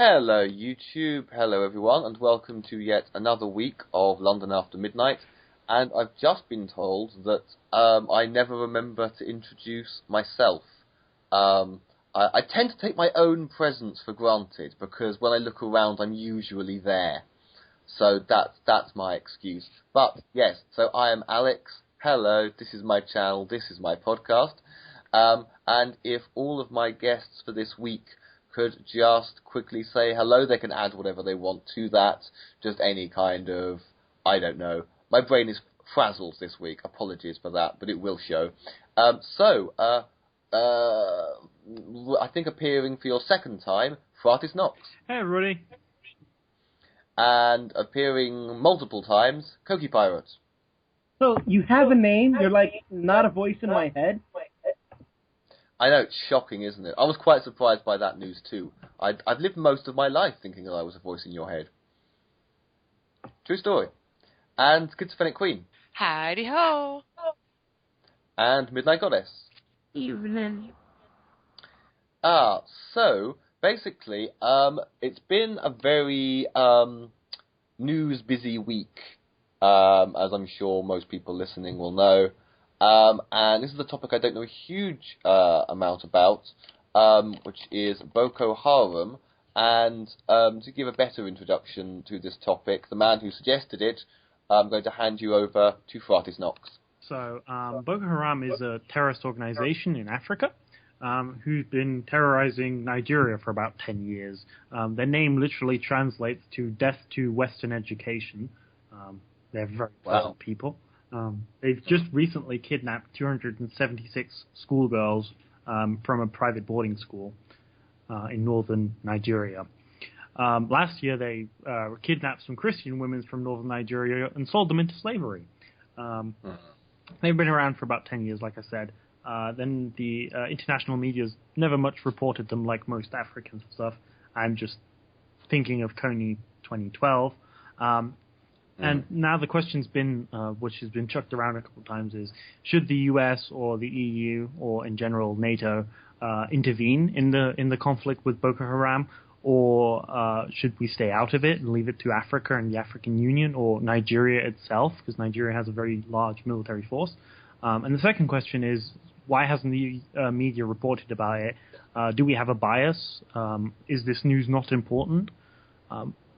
Hello YouTube, hello everyone, and welcome to yet another week of London After Midnight. And I've just been told that I never remember to introduce myself. I tend to take my own presence for granted, because when I look around I'm usually there. So that's my excuse. But yes, so I am Alex, hello, this is my channel, this is my podcast. And if all of my guests for this week could just quickly say hello, they can add whatever they want to that, just any kind of, I don't know. My brain is frazzled this week, apologies for that, but it will show. I think appearing for your second time, Fratis Knox. Hey everybody. And appearing multiple times, Koki Pirates. So, you have a name, you're like, not a voice in my head? I know, it's shocking, isn't it? I was quite surprised by that news too. I've lived most of my life thinking that I was a voice in your head. True story. And Schizophrenic Queen. Howdy ho. And Midnight Goddess. Evening. So, basically, it's been a very news-busy week, as I'm sure most people listening will know. And this is a topic I don't know a huge amount about, which is Boko Haram. And to give a better introduction to this topic, the man who suggested it, I'm going to hand you over to Fratis Knox. So, Boko Haram is a terrorist organization in Africa who's been terrorizing Nigeria for about 10 years. Their name literally translates to death to Western education. They're very violent people. They've just recently kidnapped 276 schoolgirls from a private boarding school in northern Nigeria. Last year, they kidnapped some Christian women from northern Nigeria and sold them into slavery. They've been around for about 10 years, like I said. Then the international media's never much reported them like most African stuff. I'm just thinking of Coney 2012. And now the question's been, which has been chucked around a couple of times, is should the US or the EU or in general NATO intervene in the conflict with Boko Haram, or should we stay out of it and leave it to Africa and the African Union or Nigeria itself, because Nigeria has a very large military force? And the second question is, why hasn't the media reported about it? Do we have a bias? Is this news not important?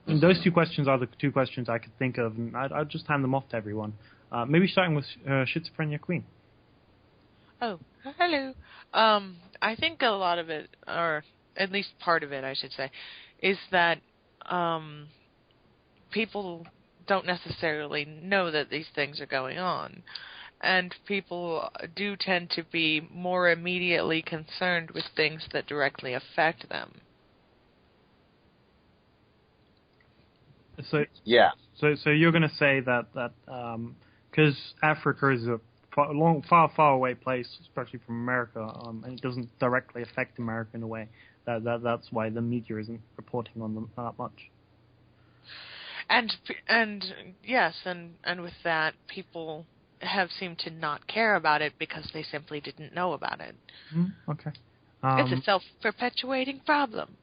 And those two questions are the two questions I could think of, and I'd just hand them off to everyone. Maybe starting with Schizophrenia Queen. Oh, hello. I think a lot of it, or at least part of it, I should say, is that people don't necessarily know that these things are going on. And people do tend to be more immediately concerned with things that directly affect them. So yeah. So you're going to say that because Africa is a far away place, especially from America, and it doesn't directly affect America in a way, that's why the media isn't reporting on them that much. And yes, and with that, people have seemed to not care about it because they simply didn't know about it. Okay. It's a self-perpetuating problem.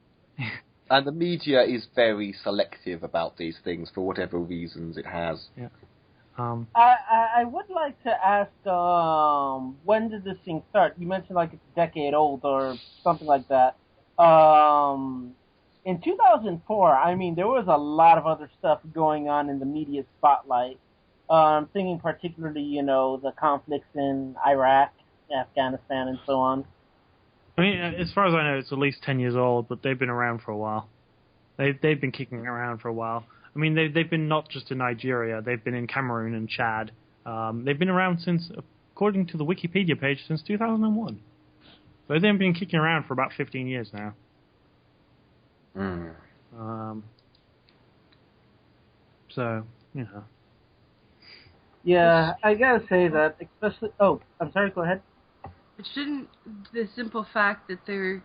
And the media is very selective about these things for whatever reasons it has. Yeah. I would like to ask, when did this thing start? You mentioned like it's a decade old or something like that. In 2004, I mean, there was a lot of other stuff going on in the media spotlight. I'm thinking particularly, the conflicts in Iraq, Afghanistan, and so on. I mean, as far as I know, it's at least 10 years old, but they've been around for a while. They've been kicking around for a while. I mean, they've been not just in Nigeria. They've been in Cameroon and Chad. They've been around since, according to the Wikipedia page, since 2001. So they've been kicking around for about 15 years now. So, Yeah, I gotta say that, especially... Oh, I'm sorry, go ahead. But shouldn't the simple fact that they're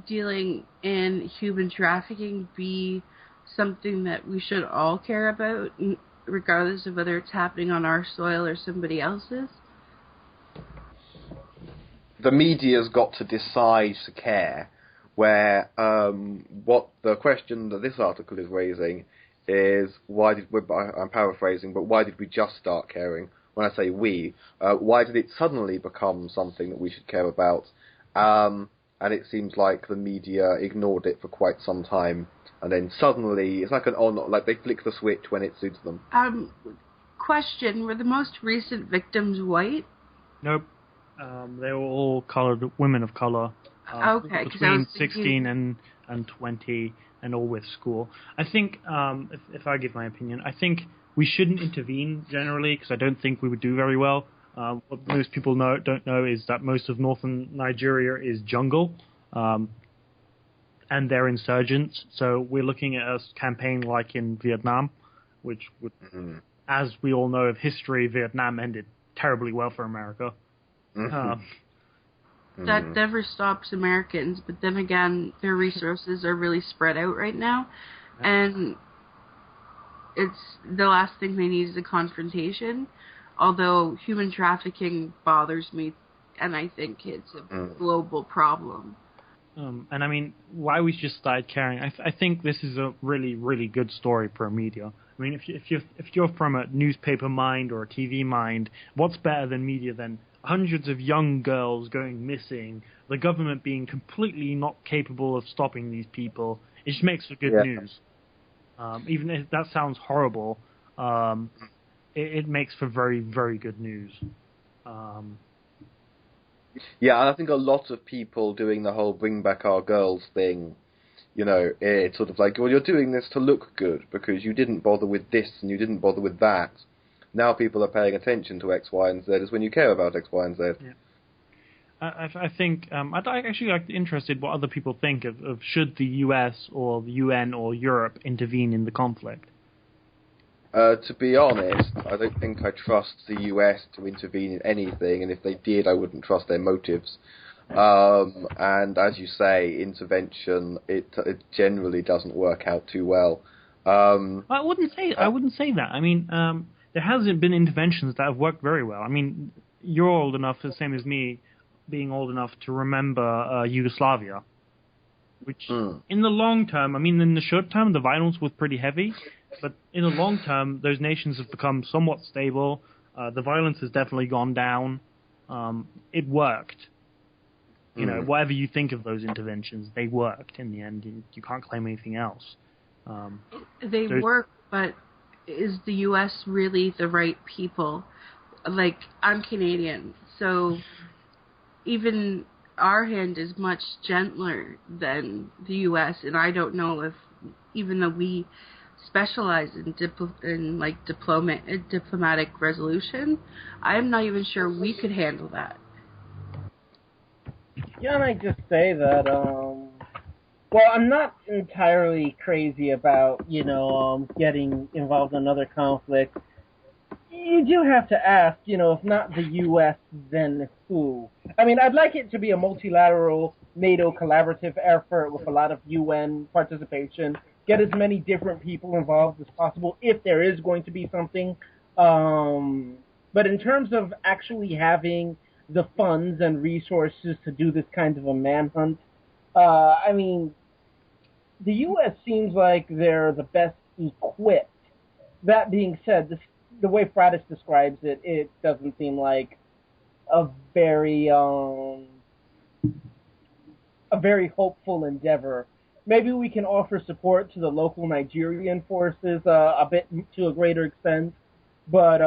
dealing in human trafficking be something that we should all care about, regardless of whether it's happening on our soil or somebody else's? The media's got to decide to care where what the question that this article is raising is I'm paraphrasing, but why did we just start caring? When I say we, why did it suddenly become something that we should care about? And it seems like the media ignored it for quite some time, and then suddenly it's like like they flick the switch when it suits them. Question: were the most recent victims white? Nope. They were all women of color. Okay, between 16 and 20, and all with school. I think, if I give my opinion, I think we shouldn't intervene generally, because I don't think we would do very well. What most people don't know is that most of northern Nigeria is jungle, and they're insurgents. So we're looking at a campaign like in Vietnam, which would, as we all know of history, Vietnam ended terribly well for America. That never stops Americans, but then again, their resources are really spread out right now, and it's the last thing they need is a confrontation. Although human trafficking bothers me, and I think it's a global problem. And I mean, why we just started caring? I think this is a really, really good story for media. I mean, if you're from a newspaper mind or a TV mind, what's better than media than hundreds of young girls going missing, the government being completely not capable of stopping these people? It just makes for good news. Even if that sounds horrible, it makes for very, very good news. Yeah, and I think a lot of people doing the whole bring back our girls thing, it's sort of like, well, you're doing this to look good because you didn't bother with this and you didn't bother with that. Now people are paying attention to X, Y, and Z is when you care about X, Y, and Z. Yeah. I think I'd actually like interested what other people think of should the US or the UN or Europe intervene in the conflict. To be honest, I don't think I trust the US to intervene in anything, and if they did, I wouldn't trust their motives. And as you say, intervention it generally doesn't work out too well. I wouldn't say that. I mean, there hasn't been interventions that have worked very well. I mean, you're old enough, the same as me, being old enough to remember Yugoslavia, which in the long term, I mean, in the short term, the violence was pretty heavy, but in the long term, those nations have become somewhat stable. The violence has definitely gone down. It worked. Whatever you think of those interventions, they worked in the end. You can't claim anything else. They work, but is the U.S. really the right people? Like, I'm Canadian, so even our hand is much gentler than the U.S., and I don't know if, even though we specialize in diplomatic resolution, I'm not even sure we could handle that. Yeah, and I just say that, well, I'm not entirely crazy about, getting involved in another conflict. You do have to ask, if not the U.S., then who? I mean, I'd like it to be a multilateral NATO collaborative effort with a lot of UN participation. Get as many different people involved as possible if there is going to be something. But in terms of actually having the funds and resources to do this kind of a manhunt, I mean, the U.S. seems like they're the best equipped. That being said, the way Fratis describes it, it doesn't seem like a very hopeful endeavor. Maybe we can offer support to the local Nigerian forces a bit to a greater extent, but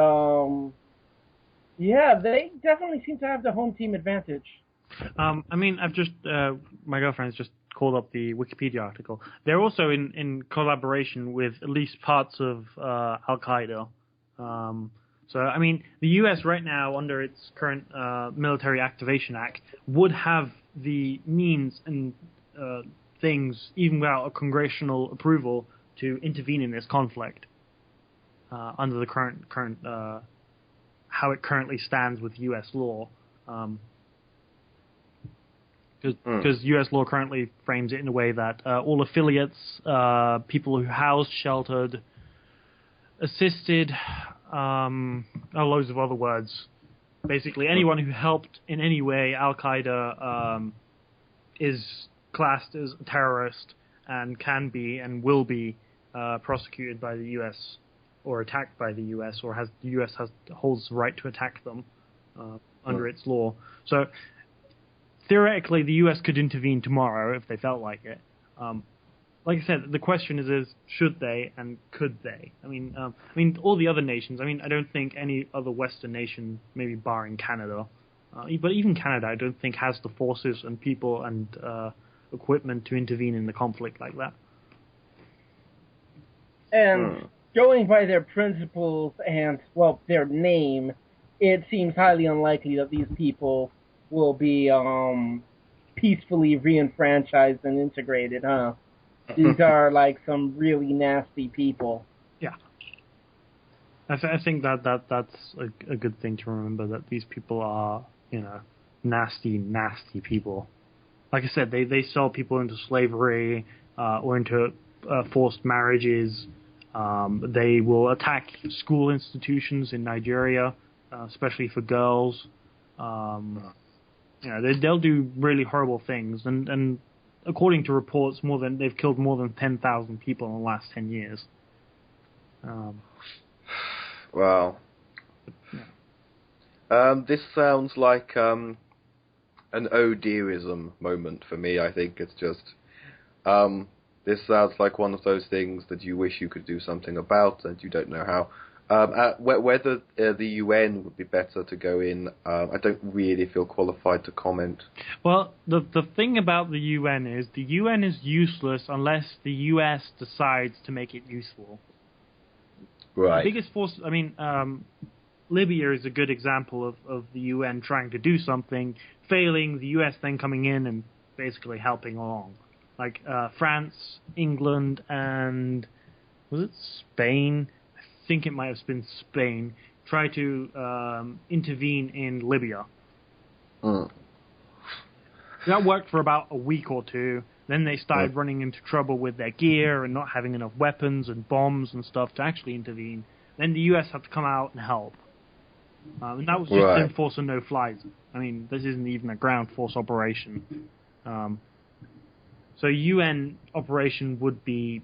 yeah, they definitely seem to have the home team advantage. I mean, I've just my girlfriend's just called up the Wikipedia article. They're also in collaboration with at least parts of Al Qaeda. So, I mean, the U.S. right now, under its current Military Activation Act, would have the means and things, even without a congressional approval, to intervene in this conflict under the current how it currently stands with U.S. law. Because U.S. law currently frames it in a way that all affiliates, people who housed, sheltered, assisted, loads of other words. Basically, anyone who helped in any way Al-Qaeda is classed as a terrorist and can be and will be prosecuted by the U.S. or attacked by the U.S. or the U.S. holds the right to attack them under its law. So theoretically, the U.S. could intervene tomorrow if they felt like it. Like I said, the question is should they and could they? I mean, all the other nations. I mean, I don't think any other Western nation, maybe barring Canada, but even Canada, I don't think has the forces and people and equipment to intervene in the conflict like that. And going by their principles and, well, their name, it seems highly unlikely that these people will be peacefully re-enfranchised and integrated, huh? These are like some really nasty people. Yeah. I think that's a good thing to remember, that these people are, nasty, nasty people. Like I said, they sell people into slavery or into forced marriages. They will attack school institutions in Nigeria, especially for girls. They'll do really horrible things, and according to reports, they've killed more than 10,000 people in the last 10 years. Wow. Yeah. This sounds like an oh dearism moment for me. I think it's just this sounds like one of those things that you wish you could do something about and you don't know how. Whether the UN would be better to go in, I don't really feel qualified to comment. Well, the thing about the UN is useless unless the US decides to make it useful. Right. The biggest force, Libya is a good example of the UN trying to do something, failing, the US then coming in and basically helping along. Like France, England, and was it Spain? I think it might have been Spain, try to intervene in Libya. That worked for about a week or two. Then they started running into trouble with their gear and not having enough weapons and bombs and stuff to actually intervene. Then the US had to come out and help. And that was just to enforce a no-fly zone. I mean, this isn't even a ground force operation. So a UN operation would be,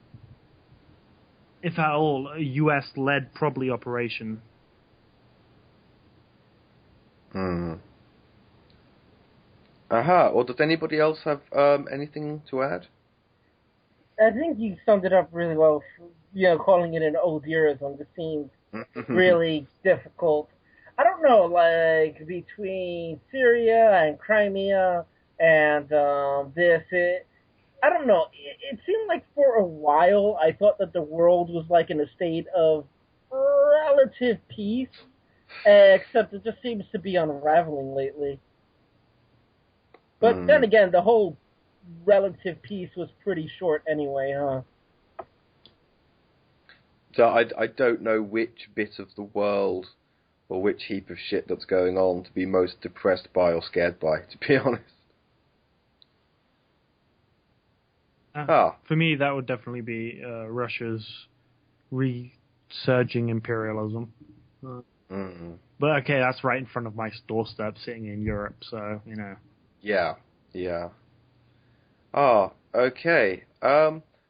if at all, a US-led probably operation. Or does anybody else have anything to add? I think you summed it up really well. Calling it an oh dearism just seems really difficult. I don't know, like, between Syria and Crimea and I don't know. It seemed like for a while I thought that the world was like in a state of relative peace, except it just seems to be unraveling lately. But then again, the whole relative peace was pretty short anyway, huh? So I don't know which bit of the world or which heap of shit that's going on to be most depressed by or scared by, to be honest. For me, that would definitely be Russia's resurging imperialism. But okay, that's right in front of my doorstep, sitting in Europe, so, Yeah. Okay.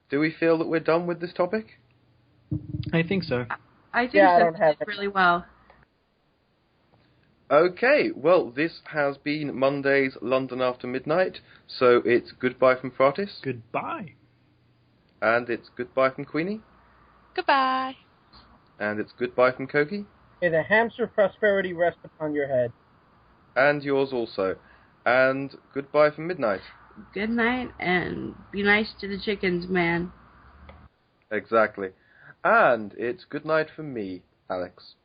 Do we feel that we're done with this topic? I think so. I think that's really well. Okay, well, this has been Monday's London After Midnight, so it's goodbye from Fratis. Goodbye. And it's goodbye from Queenie. Goodbye. And it's goodbye from Koki. May the hamster prosperity rest upon your head. And yours also. And goodbye from Midnight. Good night, and be nice to the chickens, man. Exactly. And it's good night from me, Alex.